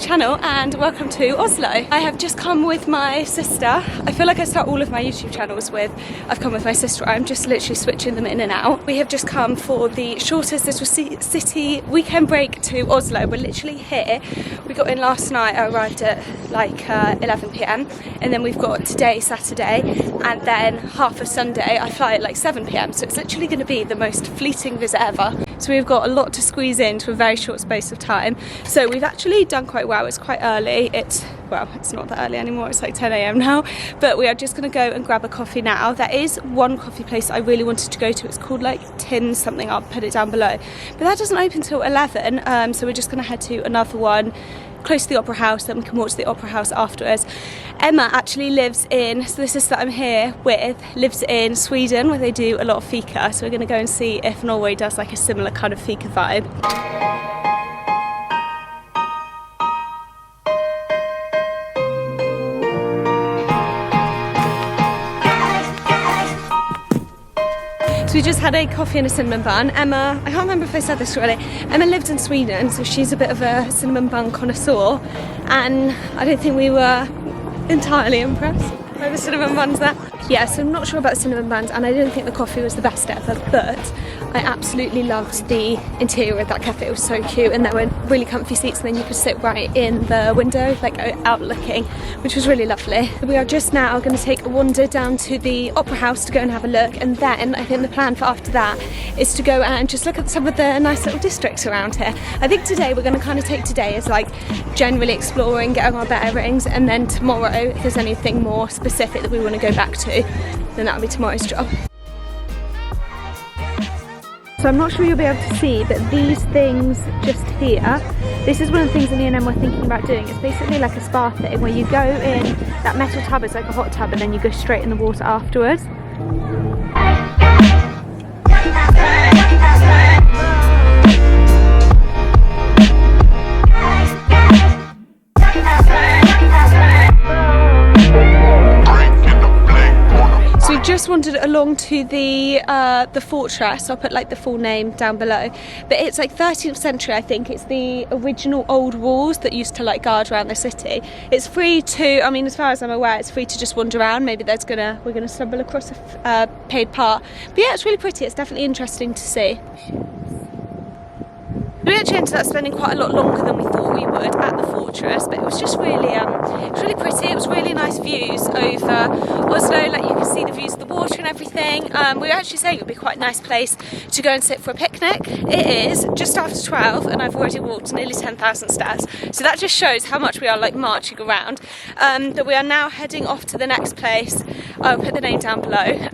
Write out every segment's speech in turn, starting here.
channel and welcome to Oslo. I have just come with my sister. I feel like I start all of my YouTube channels with I've come with my sister. I'm just literally switching them in and out. We have just come for the shortest little city weekend break to Oslo. We're literally here. We got in last night. I arrived at like 11 p.m. and then we've got today, Saturday, and then half of Sunday. I fly at like 7 p.m. so it's literally going to be the most fleeting visit ever. So we've got a lot to squeeze into a very short space of time. So we've actually done quite well. It's quite early. Well, it's not that early anymore. It's like 10 a.m. now. But we are just going to go and grab a coffee now. There is one coffee place I really wanted to go to. It's called like Tin something. I'll put it down below. But that doesn't open till 11. So we're just going to head to another one close to the Opera House, then we can walk to the Opera House afterwards. Emma actually lives in, so the sister I'm here with, lives in Sweden where they do a lot of fika, so we're going to go and see if Norway does like a similar kind of fika vibe. So we just had a coffee and a cinnamon bun. Emma, I can't remember if I said this already, Emma lived in Sweden, so she's a bit of a cinnamon bun connoisseur, and I don't think we were entirely impressed by the cinnamon buns there. Yeah, so I'm not sure about cinnamon buns, and I didn't think the coffee was the best ever, but I absolutely loved the interior of that cafe. It was so cute, and there were really comfy seats, and then you could sit right in the window, like out looking, which was really lovely. We are just now going to take a wander down to the Opera House to go and have a look, and then I think the plan for after that is to go and just look at some of the nice little districts around here. I think today we're going to kind of take today as like generally exploring, getting our bearings, and then tomorrow, if there's anything more specific that we want to go back to, then that'll be tomorrow's job. So I'm not sure you'll be able to see, but these things just here, this is one of the things me and Em were thinking about doing. It's basically like a spa thing where you go in that metal tub, it's like a hot tub, and then you go straight in the water afterwards. Just wandered along to the fortress. I'll put like the full name down below, but it's like 13th century, I think. It's the original old walls that used to like guard around the city. It's free to, I mean, as far as I'm aware, it's free to just wander around. Maybe we're gonna stumble across a paid part, but yeah, it's really pretty. It's definitely interesting to see. We actually ended up spending quite a lot longer than we thought we would at the fortress, but it was just really, it was really pretty. It was really nice views over Oslo, like you can see the views of the water and everything. We were actually saying it would be quite a nice place to go and sit for a picnic. It is just after 12 and I've already walked nearly 10,000 steps, so that just shows how much we are like marching around. But we are now heading off to the next place. I'll put the name down below.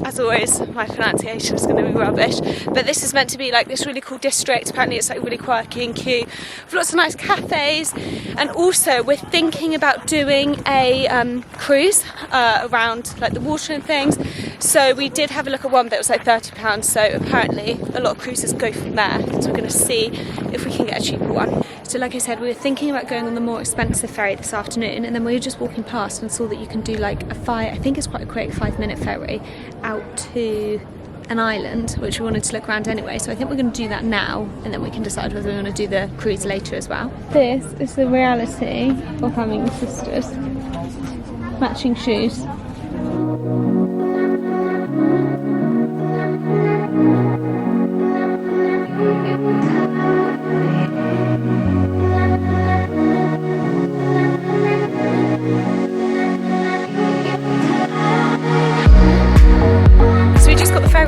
As always, my pronunciation is going to be rubbish, but this is meant to be like this really cool district. Apparently it's like really quirky and cute with lots of nice cafes, and also we're thinking about doing a cruise around like the water and things. So we did have a look at one, but it was like £30, so apparently a lot of cruises go from there, so we're going to see if we can get a cheaper one. So like I said, we were thinking about going on the more expensive ferry this afternoon, and then we were just walking past and saw that you can do like I think it's quite a quick 5-minute ferry out to an island, which we wanted to look around anyway, so I think we're going to do that now, and then we can decide whether we want to do the cruise later as well. This is the reality of having sisters. Matching shoes.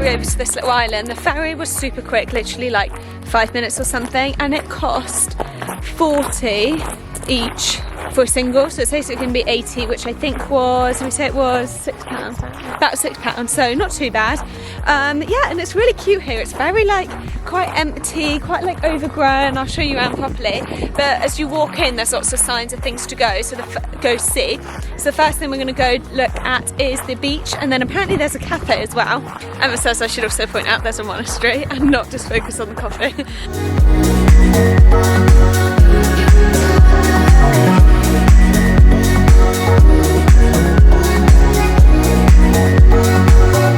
Over to this little island. The ferry was super quick, literally like 5 minutes or something, and it cost 40 each for a single, so it's basically going to be 80, which I think was, did we say it was £6? About £6, so not too bad. Yeah, and it's really cute here. It's very like quite empty, quite like overgrown. I'll show you around properly, but as you walk in there's lots of signs of things to go, so go see. So the first thing we're going to go look at is the beach, and then apparently there's a cafe as well. Emma says I should also point out there's a monastery and not just focus on the coffee.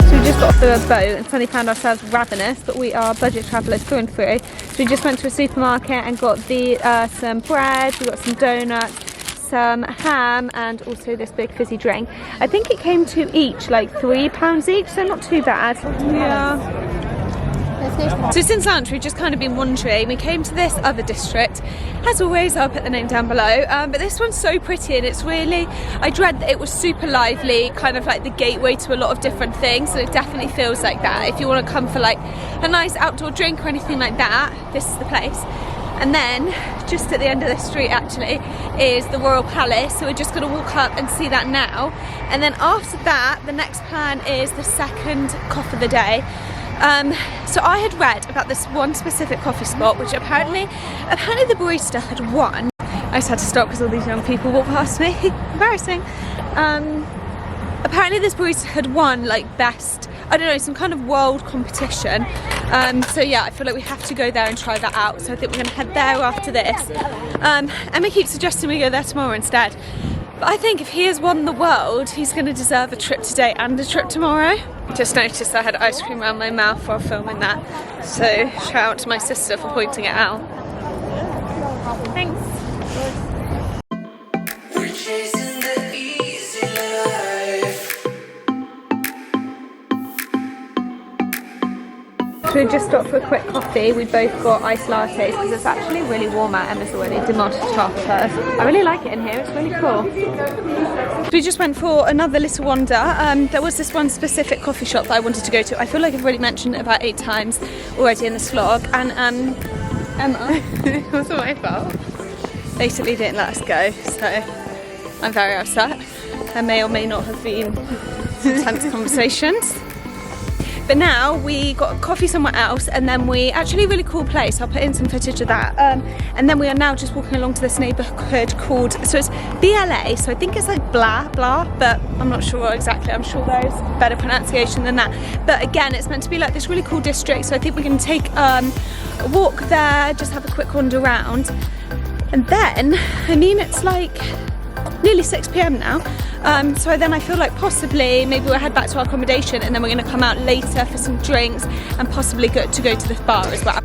So we just got off the boat and suddenly found ourselves ravenous, but we are budget travellers through and through. So we just went to a supermarket and got the some bread, we got some donuts, some ham, and also this big fizzy drink. I think it came to each like £3 each, so not too bad. Yeah. So since lunch we've just kind of been wandering. We came to this other district, as always I'll put the name down below, but this one's so pretty, and it's really, I dread that it was super lively, kind of like the gateway to a lot of different things, and it definitely feels like that. If you want to come for like a nice outdoor drink or anything like that, this is the place. And then just at the end of this street actually is the Royal Palace, so we're just going to walk up and see that now. And then after that the next plan is the second coffee of the day. So I had read about this one specific coffee spot which apparently the barista had won. I just had to stop because all these young people walked past me. Embarrassing. Apparently this barista had won like best, I don't know, some kind of world competition. So yeah, I feel like we have to go there and try that out. So I think we're going to head there after this. Emma keeps suggesting we go there tomorrow instead. But I think if he has won the world, he's going to deserve a trip today and a trip tomorrow. Just noticed I had ice cream around my mouth while filming that. So shout out to my sister for pointing it out. Thanks. So we just stopped for a quick coffee. We both got iced lattes because it's actually really warm out. Emma's already demolished chocolate. I really like it in here, it's really cool. So we just went for another little wander. There was this one specific coffee shop that I wanted to go to. I feel like I've already mentioned it about 8 times already in this vlog. And Emma, it wasn't my fault, basically didn't let us go. So I'm very upset. There may or may not have been some tense conversations. But now we got coffee somewhere else, and then we actually a really cool place. I'll put in some footage of that. And then we are now just walking along to this neighbourhood called, so it's BLA, so I think it's like blah blah, but I'm not sure exactly. I'm sure there's better pronunciation than that. But again, it's meant to be like this really cool district, so I think we're going to take a walk there, just have a quick wander around, and then I mean it's like nearly 6 PM now. So then I feel like possibly maybe we'll head back to our accommodation, and then we're going to come out later for some drinks and possibly go to this bar as well.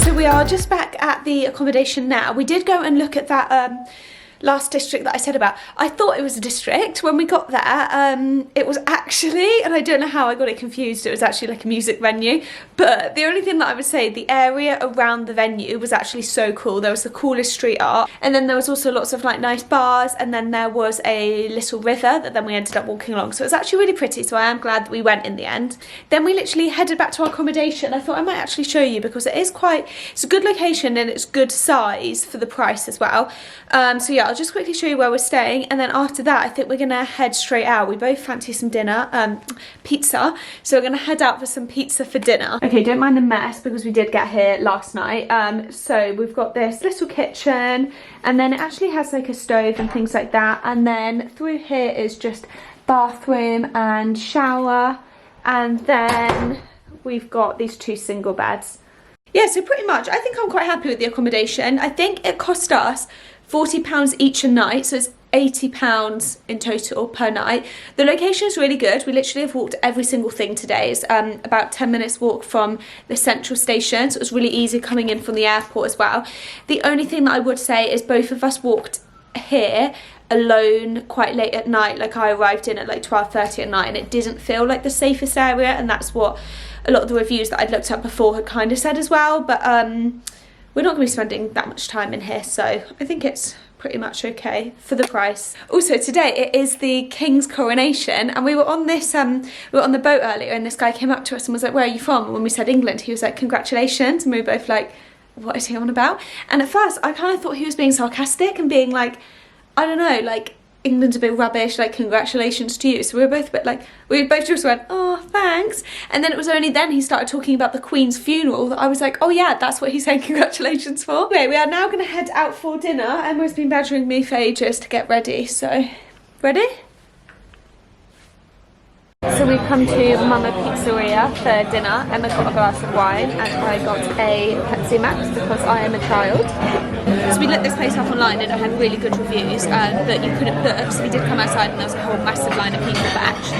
So we are just back at the accommodation now. We did go and look at that last district that I said about. I thought it was a district when we got there. It was actually, and I don't know how I got it confused, it was actually like a music venue. But the only thing that I would say, the area around the venue was actually so cool. There was the coolest street art, and then there was also lots of like nice bars, and then there was a little river that then we ended up walking along. So it was actually really pretty, so I am glad that we went in the end. Then we literally headed back to our accommodation. I thought I might actually show you because it is quite, it's a good location and it's good size for the price as well. So yeah, I'll just quickly show you where we're staying, and then after that I think we're gonna head straight out. We both fancy some dinner, pizza, so we're gonna head out for some pizza for dinner. Okay, don't mind the mess because we did get here last night. So we've got this little kitchen, and then it actually has like a stove and things like that, and then through here is just bathroom and shower, and then we've got these 2 single beds. Yeah, so pretty much I think I'm quite happy with the accommodation. I think it cost us £40 each a night, so it's £80 in total per night. The location is really good. We literally have walked every single thing today. It's about 10 minutes walk from the central station, so it was really easy coming in from the airport as well. The only thing that I would say is both of us walked here alone quite late at night. Like I arrived in at like 12:30 at night, and it didn't feel like the safest area, and that's what a lot of the reviews that I'd looked at before had kind of said as well. But we're not going to be spending that much time in here, so I think it's pretty much okay for the price. Also today it is the King's coronation, and we were on this we were on the boat earlier, and this guy came up to us and was like, "Where are you from?" And when we said England, he was like, "Congratulations," and we were both like, "What is he on about?" And at first I kind of thought he was being sarcastic and being like, I don't know, like, England's a bit rubbish, like, congratulations to you. So we were both a bit like, we both just went, "Oh, thanks." And then it was only then he started talking about the Queen's funeral that I was like, oh yeah, that's what he's saying congratulations for. Okay, we are now going to head out for dinner. Emma's been badgering me for ages to get ready, so ready? So we've come to Mama Pizzeria for dinner. Emma got a glass of wine and I got a Pepsi Max because I am a child. So we looked this place up online and it had really good reviews, but you couldn't book, so we did come outside and there was a whole massive line of people, but actually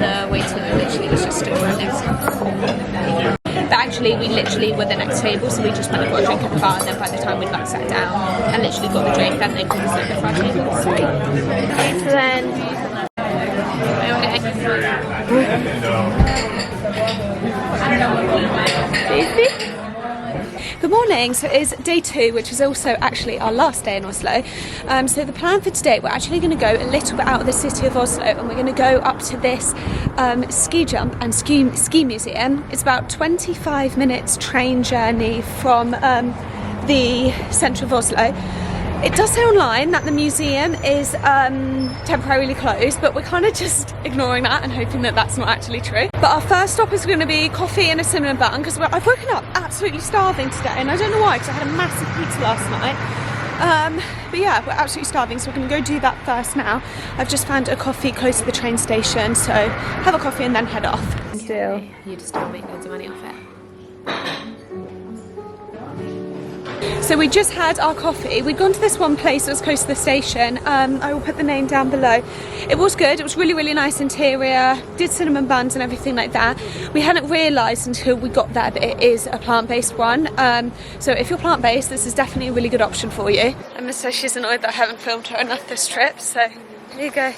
the waiter literally was just stood right next to us. But actually we literally were the next table, so we just went and got a drink at the bar, and then by the time we'd like sat down and literally got the drink, then they called us over for our table. So then Good morning. So it is day 2, which is also actually our last day in Oslo. So the plan for today, we're actually going to go a little bit out of the city of Oslo, and we're going to go up to this ski jump and ski museum. It's about 25 minutes train journey from the centre of Oslo. It does say online that the museum is temporarily closed, but we're kind of just ignoring that and hoping that that's not actually true. But our first stop is going to be coffee and a cinnamon bun, because I've woken up absolutely starving today, and I don't know why, because I had a massive pizza last night. But yeah, we're absolutely starving, so we're going to go do that first now. I've just found a coffee close to the train station, so have a coffee and then head off. Still, you just don't make loads of money off it. So we just had our coffee. We'd gone to this one place that was close to the station. I will put the name down below. It was good. It was really, really nice interior. Did cinnamon buns and everything like that. We hadn't realised until we got there that it is a plant-based one. So if you're plant-based, this is definitely a really good option for you. Emma says she's annoyed that I haven't filmed her enough this trip, so here you go.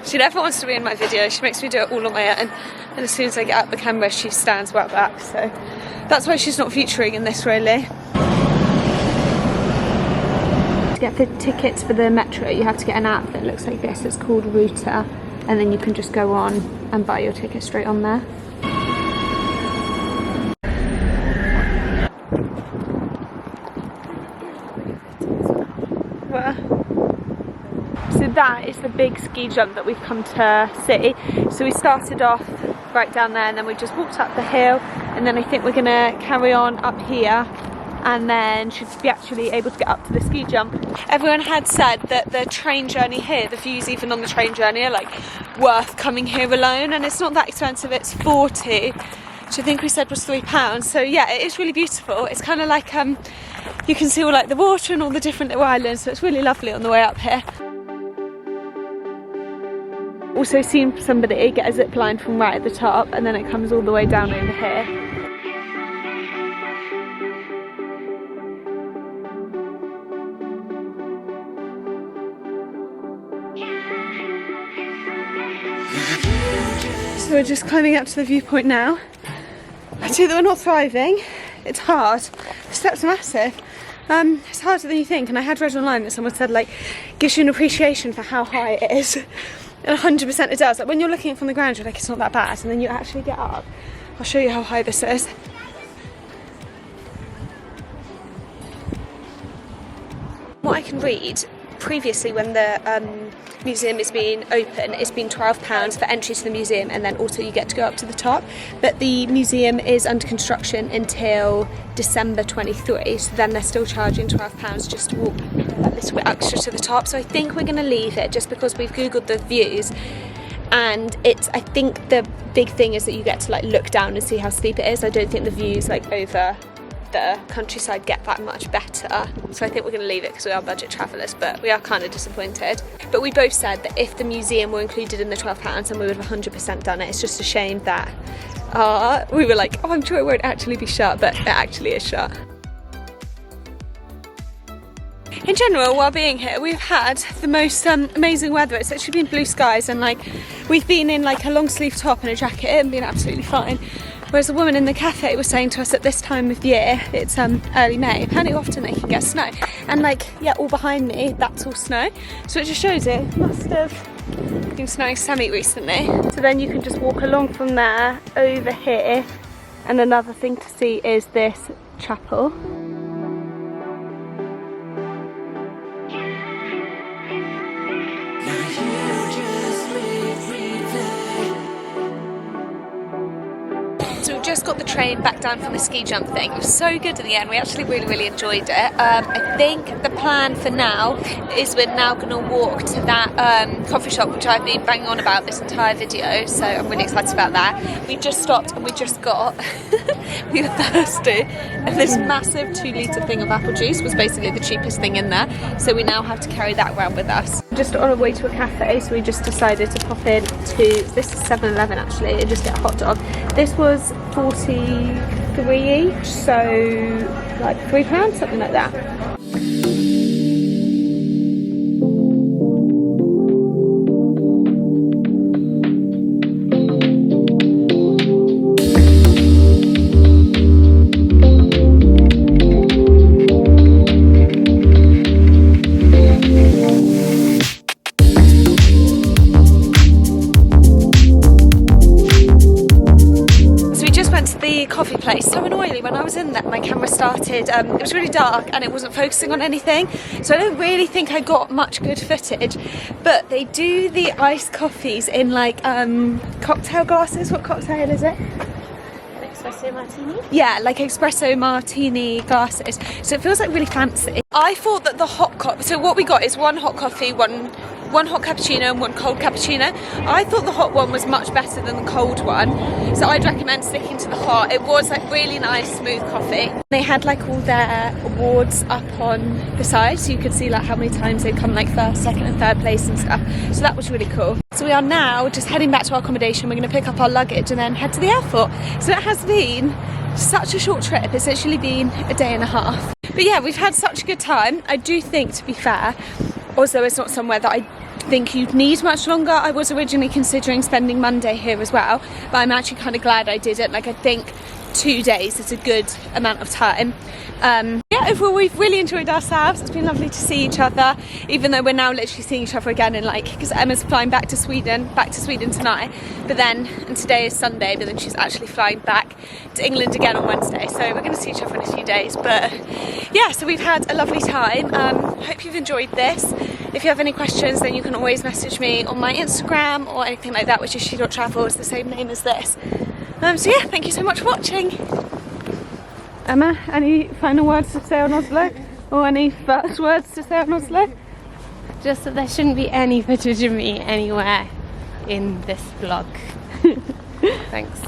She never wants to be in my video. She makes me do it all on my own. And as soon as I get out the camera, she stands well back. So that's why she's not featuring in this, really. To get the tickets for the metro, you have to get an app that looks like this. It's called Router, and then you can just go on and buy your ticket straight on there. So that is the big ski jump that we've come to see. So we started off right down there, and then we just walked up the hill, and then I think we're gonna carry on up here, and then should be actually able to get up to the ski jump. Everyone had said that the train journey here, the views even on the train journey are like worth coming here alone, and it's not that expensive. It's 40, which I think we said was £3. So yeah, it is really beautiful. It's kind of like you can see all like the water and all the different little islands, so it's really lovely on the way up here. Also seen somebody get a zip line from right at the top, and then it comes all the way down over here. So we're just climbing up to the viewpoint now. I see that we're not thriving. It's hard. The steps are massive. It's harder than you think, and I had read online that someone said like gives you an appreciation for how high it is. And 100% it does. Like when you're looking at it from the ground, you're like, it's not that bad, and then you actually get up. I'll show you how high this is. What I can read, previously when the museum has been open, it's been £12 for entry to the museum, and then also you get to go up to the top. But the museum is under construction until December 23, so then they're still charging £12 just to walk a little bit extra to the top. So I think we're going to leave it, just because we've googled the views, and I think the big thing is that you get to like look down and see how steep it is. I don't think the views like over the countryside get that much better, so I think we're going to leave it because we are budget travellers, but we are kind of disappointed. But we both said that if the museum were included in the £12, then we would have 100% done it. It's just a shame that we were like, oh, I'm sure it won't actually be shut, but it actually is shut. In general, while being here, we've had the most amazing weather. It's actually been blue skies, and like we've been in like a long sleeve top and a jacket and been absolutely fine. Whereas the woman in the cafe was saying to us at this time of year, it's early May, apparently often they can get snow. And like, yeah, all behind me, that's all snow. So it just shows it must have been snowing semi-recently. So then you can just walk along from there over here. And another thing to see is this chapel. just got the train back down from the ski jump thing. It was so good in the end. We actually really enjoyed it. I think the plan for now is we're now going to walk to that coffee shop which I've been banging on about this entire video, so I'm really excited about that. We just stopped and we just got we were thirsty, and this massive 2-litre thing of apple juice was basically the cheapest thing in there, so we now have to carry that around with us. Just on our way to a cafe, so we just decided to pop in to, this is 7-Eleven actually, and just get a hot dog. This was 43 each, so like £3, something like that. Coffee place. So annoyingly, when I was in there, my camera started, it was really dark and it wasn't focusing on anything, so I don't really think I got much good footage, but they do the iced coffees in like cocktail glasses. What cocktail is it? Espresso martini? Yeah, like espresso martini glasses, so it feels like really fancy. I thought that the hot coffee, so what we got is one hot coffee, one hot cappuccino and one cold cappuccino. I thought the hot one was much better than the cold one, so I'd recommend sticking to the hot. It was like really nice smooth coffee. They had like all their awards up on the side, so you could see like how many times they'd come like first, second and third place and stuff, so that was really cool. So we are now just heading back to our accommodation. We're going to pick up our luggage and then head to the airport. So it has been such a short trip. It's actually been a day and a half, but yeah, we've had such a good time. I do think, to be fair, Oslo is not somewhere that I think you'd need much longer. I was originally considering spending Monday here as well, but I'm actually kind of glad I didn't. Like, I think 2 days is a good amount of time. Yeah, overall we've really enjoyed ourselves. It's been lovely to see each other, even though we're now literally seeing each other again in like, because Emma's flying back to Sweden tonight, but then, and today is Sunday, but then she's actually flying back to England again on Wednesday, so we're going to see each other in a few days. But yeah, so we've had a lovely time. Hope you've enjoyed this. If you have any questions, then you can always message me on my Instagram or anything like that, which is Shedot.Travels, the same name as this. So yeah, thank you so much for watching. Emma, any final words to say on Oslo? Or any first words to say on Oslo? Just that there shouldn't be any footage of me anywhere in this vlog. Thanks.